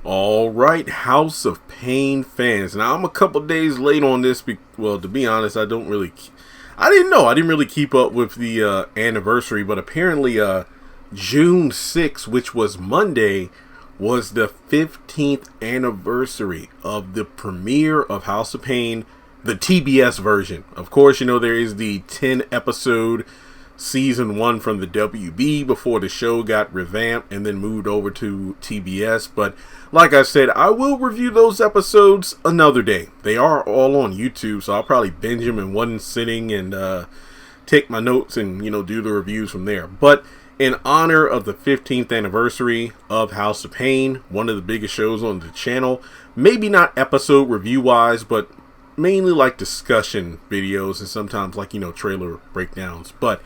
All right, House of Payne fans. Now I'm a couple days late on this. Well, to be honest, I didn't really keep up with the anniversary, but apparently June 6th, which was Monday, was the 15th anniversary of the premiere of House of Payne, the TBS version. Of course, there is the 10 episode season 1 from the WB before the show got revamped and then moved over to TBS. But like I said, I will review those episodes another day. They are all on YouTube, so I'll probably binge them in one sitting and take my notes and do the reviews from there. But in honor of the 15th anniversary of House of Payne, one of the biggest shows on the channel, maybe not episode review wise, but mainly like discussion videos and sometimes like trailer breakdowns. But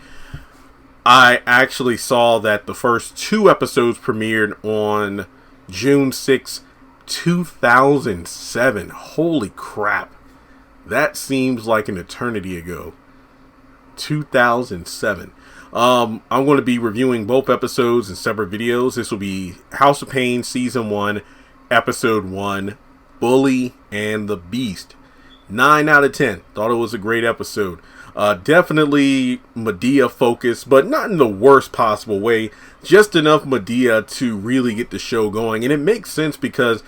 I actually saw that the first 2 episodes premiered on June 6, 2007. Holy crap. That seems like an eternity ago. 2007. I'm going to be reviewing both episodes in separate videos. This will be House of Payne Season 1, Episode 1, Bully and the Beast. 9 out of 10. Thought it was a great episode. Definitely Medea focused, but not in the worst possible way. Just enough Medea to really get the show going. And it makes sense because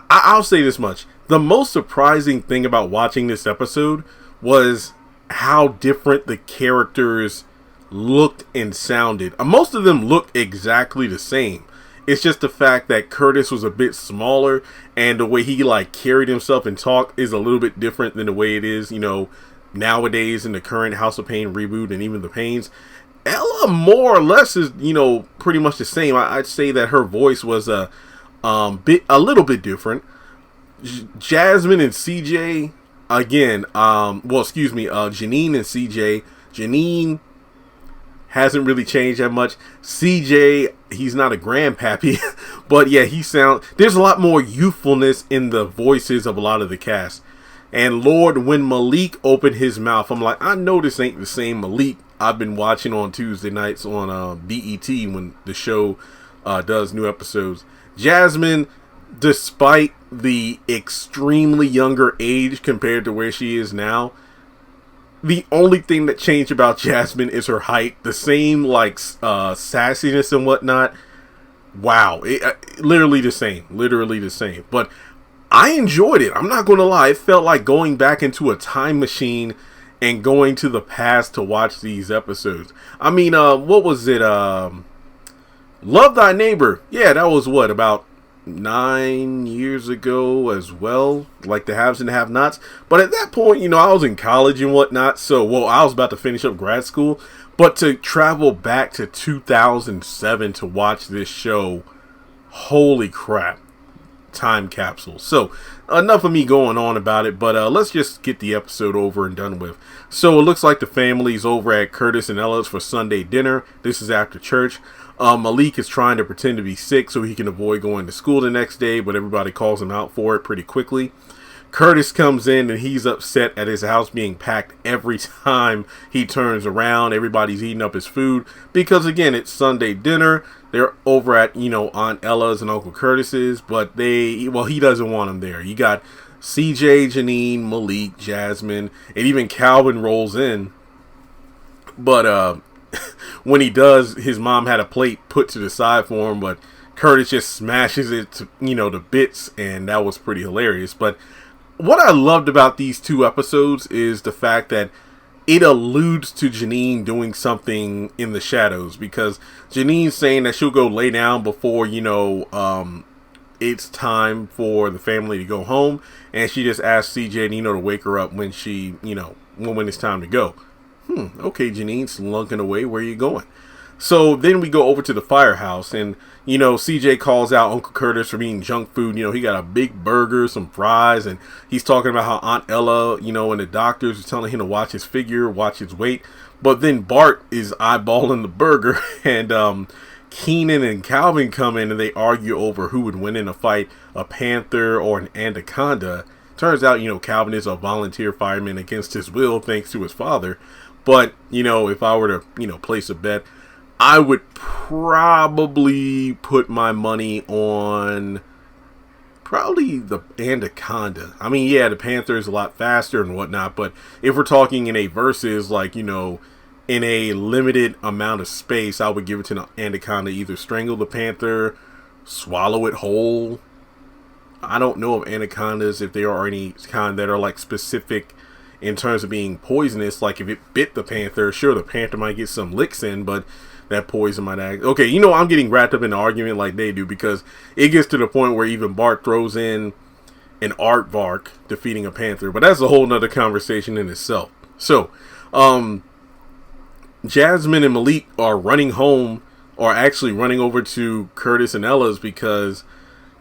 I'll say this much. The most surprising thing about watching this episode was how different the characters looked and sounded. Most of them looked exactly the same. It's just the fact that Curtis was a bit smaller and the way he carried himself and talked is a little bit different than the way it is, nowadays in the current House of Payne reboot and even the Paynes. Ella more or less is, pretty much the same. I'd say that her voice was a little bit different. Jasmine and CJ, again, Janine and CJ. Janine hasn't really changed that much. CJ, he's not a grandpappy, but yeah, there's a lot more youthfulness in the voices of a lot of the cast. And Lord, when Malik opened his mouth, I'm like, I know this ain't the same Malik I've been watching on Tuesday nights on BET when the show does new episodes. Jasmine, despite the extremely younger age compared to where she is now, the only thing that changed about Jasmine is her height. The same sassiness and whatnot. Wow, literally the same. But I enjoyed it. I'm not going to lie. It felt like going back into a time machine and going to the past to watch these episodes. I mean, what was it? Love Thy Neighbor. Yeah, that was about 9 years ago as well. Like the haves and the have-nots. But at that point, I was in college and whatnot. So, I was about to finish up grad school. But to travel back to 2007 to watch this show, holy crap. Time capsule. So enough of me going on about it, but let's just get the episode over and done with. So it looks like the family's over at Curtis and Ella's for Sunday dinner. This is after church. Malik is trying to pretend to be sick so he can avoid going to school the next day, but everybody calls him out for it pretty quickly. Curtis comes in and he's upset at his house being packed every time he turns around. Everybody's eating up his food because, again, it's Sunday dinner. They're over at, Aunt Ella's and Uncle Curtis's, but he doesn't want them there. You got CJ, Janine, Malik, Jasmine, and even Calvin rolls in. But when he does, his mom had a plate put to the side for him, but Curtis just smashes it to, to bits, and that was pretty hilarious. But what I loved about these 2 episodes is the fact that it alludes to Janine doing something in the shadows, because Janine's saying that she'll go lay down before, it's time for the family to go home, and she just asks CJ and to wake her up when she, when it's time to go. Okay, Janine, slunking away, where are you going? So then we go over to the Firehouse, and CJ calls out Uncle Curtis for eating junk food. He got a big burger, some fries, and he's talking about how Aunt Ella, and the doctors are telling him to watch his figure, watch his weight. But then Bart is eyeballing the burger, and Keenan and Calvin come in and they argue over who would win in a fight, a panther or an anaconda. Turns out, Calvin is a volunteer fireman against his will, thanks to his father. But, if I were to, place a bet, I would probably put my money on Probably the anaconda. I mean, yeah, the panther is a lot faster and whatnot, but if we're talking in a versus, like, in a limited amount of space, I would give it to the anaconda. Either strangle the panther, swallow it whole. I don't know of anacondas, if there are any kind that are like specific in terms of being poisonous. Like if it bit the panther, sure, the panther might get some licks in, but that poison might act. Okay, I'm getting wrapped up in the argument like they do, because it gets to the point where even Bart throws in an aardvark defeating a panther, but that's a whole nother conversation in itself. So, Jasmine and Malik are running home, or actually running over to Curtis and Ella's, because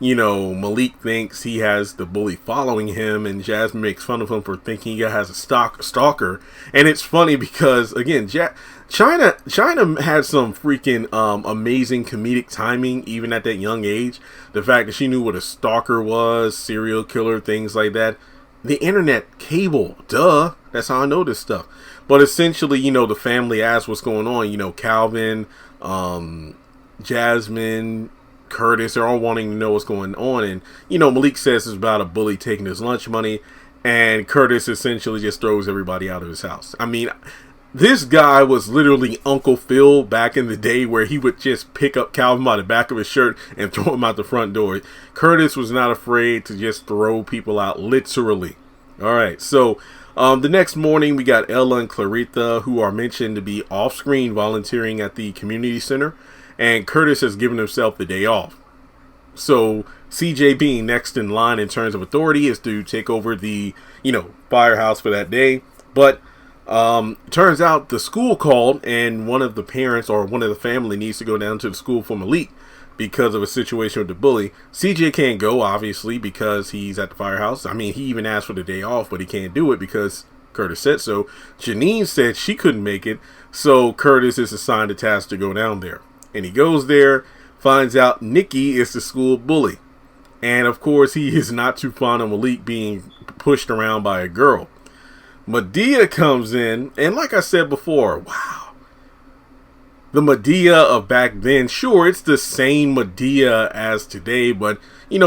Malik thinks he has the bully following him, and Jasmine makes fun of him for thinking he has a stalker. And it's funny because, again, China had some freaking amazing comedic timing, even at that young age. The fact that she knew what a stalker was, serial killer, things like that. The internet, cable, duh. That's how I know this stuff. But essentially, the family asks what's going on. Calvin, Jasmine, Curtis, they're all wanting to know what's going on. And, Malik says it's about a bully taking his lunch money. And Curtis essentially just throws everybody out of his house. I mean, this guy was literally Uncle Phil back in the day, where he would just pick up Calvin by the back of his shirt and throw him out the front door. Curtis was not afraid to just throw people out, literally. All right, so the next morning we got Ella and Clarita, who are mentioned to be off-screen volunteering at the community center. And Curtis has given himself the day off. So CJ, being next in line in terms of authority, is to take over the, Firehouse for that day. But turns out the school called, and one of the parents or one of the family needs to go down to the school for Malik because of a situation with the bully. CJ can't go, obviously, because he's at the Firehouse. I mean, he even asked for the day off, but he can't do it because Curtis said so. Janine said she couldn't make it, so Curtis is assigned a task to go down there. And he goes there, finds out Nikki is the school bully. And of course, he is not too fond of Malik being pushed around by a girl. Medea comes in, and like I said before, wow. The Medea of back then, sure, it's the same Medea as today, but,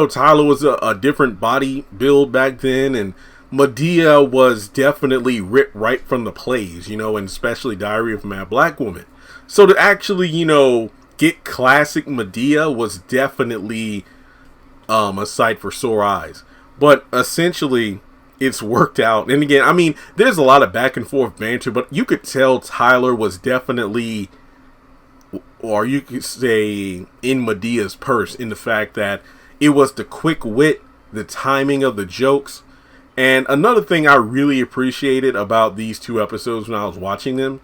Tyler was a different body build back then, and Medea was definitely ripped right from the plays, and especially Diary of a Mad Black Woman. So to actually, get classic Medea was definitely a sight for sore eyes. But essentially, it's worked out. And again, I mean, there's a lot of back and forth banter, but you could tell Tyler was definitely, or you could say, in Medea's purse, in the fact that it was the quick wit, the timing of the jokes. And another thing I really appreciated about these two episodes when I was watching them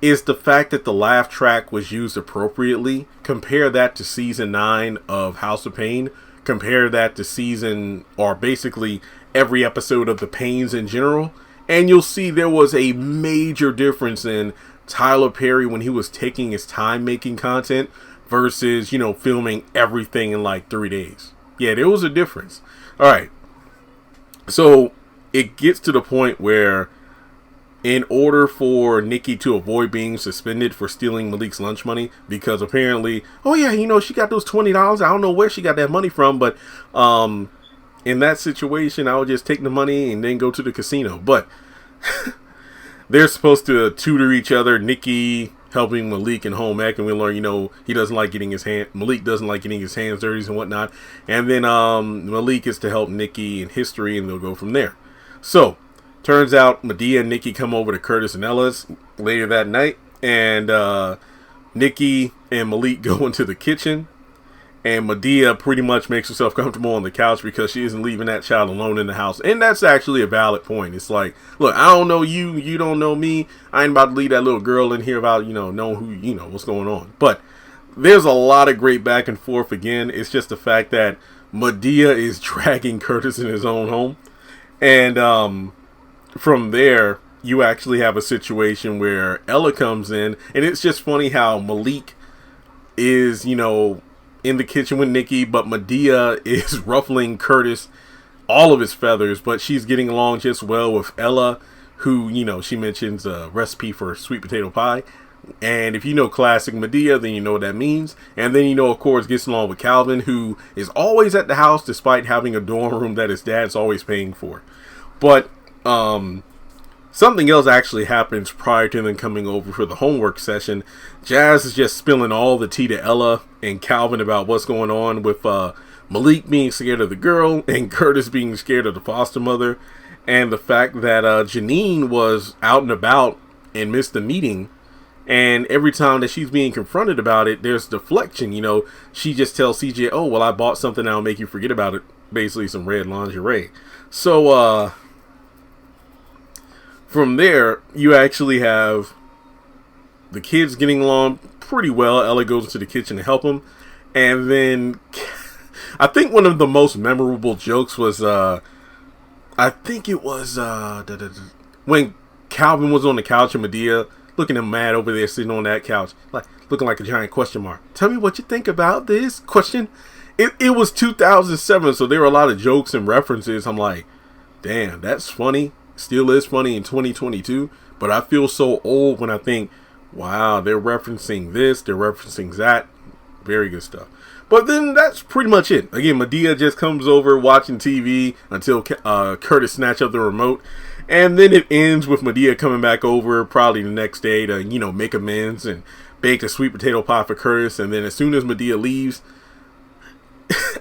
is the fact that the laugh track was used appropriately. Compare that to season 9 of House of Payne. Compare that to season, or basically every episode of the Paynes in general. And you'll see there was a major difference in Tyler Perry when he was taking his time making content versus, filming everything in like 3 days. Yeah, there was a difference. All right. So it gets to the point where, in order for Nikki to avoid being suspended for stealing Malik's lunch money, because apparently, oh yeah, she got those $20. I don't know where she got that money from, but in that situation, I would just take the money and then go to the casino. But they're supposed to tutor each other. Nikki helping Malik in home ec, and we learn, he doesn't like getting Malik doesn't like getting his hands dirty and whatnot. And then Malik is to help Nikki in history, and they'll go from there. So turns out Medea and Nikki come over to Curtis and Ella's later that night, and Nikki and Malik go into the kitchen, and Medea pretty much makes herself comfortable on the couch because she isn't leaving that child alone in the house. And that's actually a valid point. It's like, look, I don't know you, you don't know me. I ain't about to leave that little girl in here about, knowing who, what's going on. But there's a lot of great back and forth. Again, it's just the fact that Medea is dragging Curtis in his own home. And from there, you actually have a situation where Ella comes in, and it's just funny how Malik is, in the kitchen with Nikki, but Medea is ruffling Curtis all of his feathers, but she's getting along just well with Ella, who, she mentions a recipe for sweet potato pie. And if you know classic Medea, then you know what that means. And then, you know, of course, gets along with Calvin, who is always at the house despite having a dorm room that his dad's always paying for. But something else actually happens prior to them coming over for the homework session. Jazz is just spilling all the tea to Ella and Calvin about what's going on with Malik being scared of the girl and Curtis being scared of the foster mother. And the fact that Janine was out and about and missed the meeting. And every time that she's being confronted about it, there's deflection. You know, she just tells CJ, oh, well, I bought something that'll make you forget about it. Basically some red lingerie. So, from there, you actually have the kids getting along pretty well. Ella goes into the kitchen to help them. And then I think one of the most memorable jokes was, I think it was when Calvin was on the couch and Medea looking at him mad over there sitting on that couch, like looking like a giant question mark. Tell me what you think about this question. It was 2007, so there were a lot of jokes and references. I'm like, damn, that's funny. Still is funny in 2022, but I feel so old when I think, wow, they're referencing this, they're referencing that. Very good stuff. But then that's pretty much it. Again, Medea just comes over watching TV until Curtis snatches up the remote. And then it ends with Medea coming back over probably the next day to, you know, make amends and bake a sweet potato pie for Curtis. And then as soon as Medea leaves,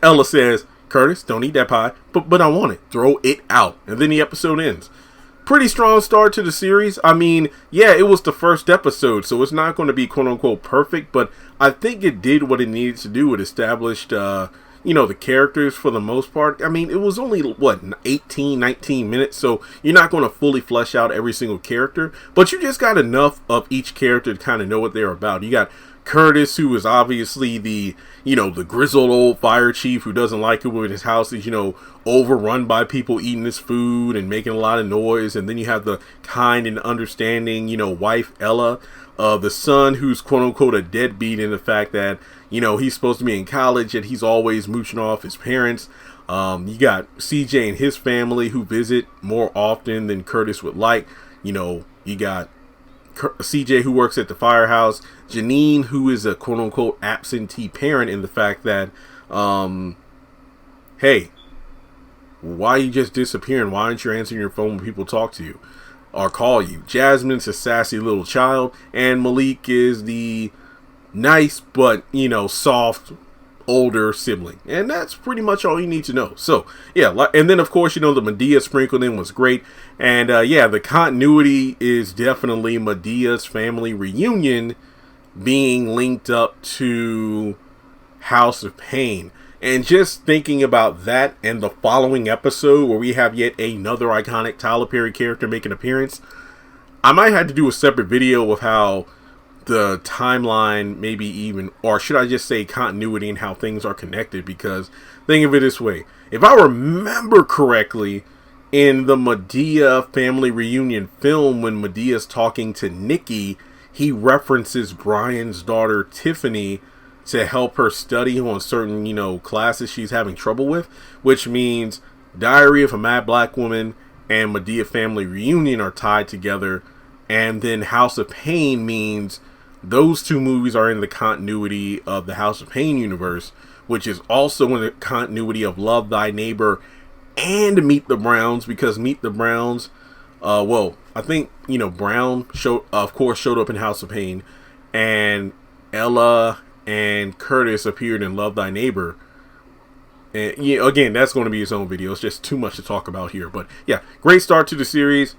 Ella says, Curtis, don't eat that pie. But I want it. Throw it out. And then the episode ends. Pretty strong start to the series. I mean, yeah, it was the first episode, so it's not going to be quote-unquote perfect, but I think it did what it needed to do. It established, you know, the characters for the most part. I mean, it was only, what, 18, 19 minutes, so you're not going to fully flesh out every single character, but you just got enough of each character to kind of know what they're about. You got Curtis, who is obviously the, you know, the grizzled old fire chief who doesn't like it when his house is, you know, overrun by people eating his food and making a lot of noise. And then you have the kind and understanding, you know, wife Ella, the son who's quote unquote a deadbeat in the fact that, you know, he's supposed to be in college and he's always mooching off his parents. You got CJ and his family who visit more often than Curtis would like. You know, you got CJ who works at the Firehouse, Janine who is a quote-unquote absentee parent in the fact that hey, why are you just disappearing? Why aren't you answering your phone when people talk to you or call you? Jasmine's a sassy little child, and Malik is the nice but, you know, soft older sibling. And that's pretty much all you need to know. So yeah, and then of course, you know, the Medea sprinkled in was great. And yeah, the continuity is definitely Medea's family reunion being linked up to House of Payne. And just thinking about that and the following episode where we have yet another iconic Tyler Perry character make an appearance, I might have to do a separate video of how the timeline, maybe even, or should I just say continuity, and how things are connected. Because think of it this way, if I remember correctly, in the Medea family reunion film, when Medea's talking to Nikki, he references Brian's daughter Tiffany to help her study on certain, you know, classes she's having trouble with, which means Diary of a Mad Black Woman and Medea family reunion are tied together. And then House of Payne means those two movies are in the continuity of the House of Payne universe, which is also in the continuity of Love Thy Neighbor and Meet the Browns, because Meet the Browns, well, I think, you know, Brown showed up in House of Payne, and Ella and Curtis appeared in Love Thy Neighbor. And yeah, again, that's going to be its own video. It's just too much to talk about here. But yeah, great start to the series.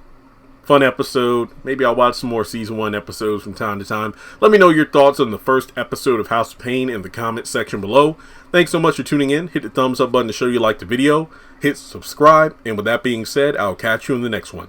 Fun episode. Maybe I'll watch some more season 1 episodes from time to time. Let me know your thoughts on the first episode of House of Payne in the comments section below. Thanks so much for tuning in. Hit the thumbs up button to show you like the video. Hit subscribe. And with that being said, I'll catch you in the next one.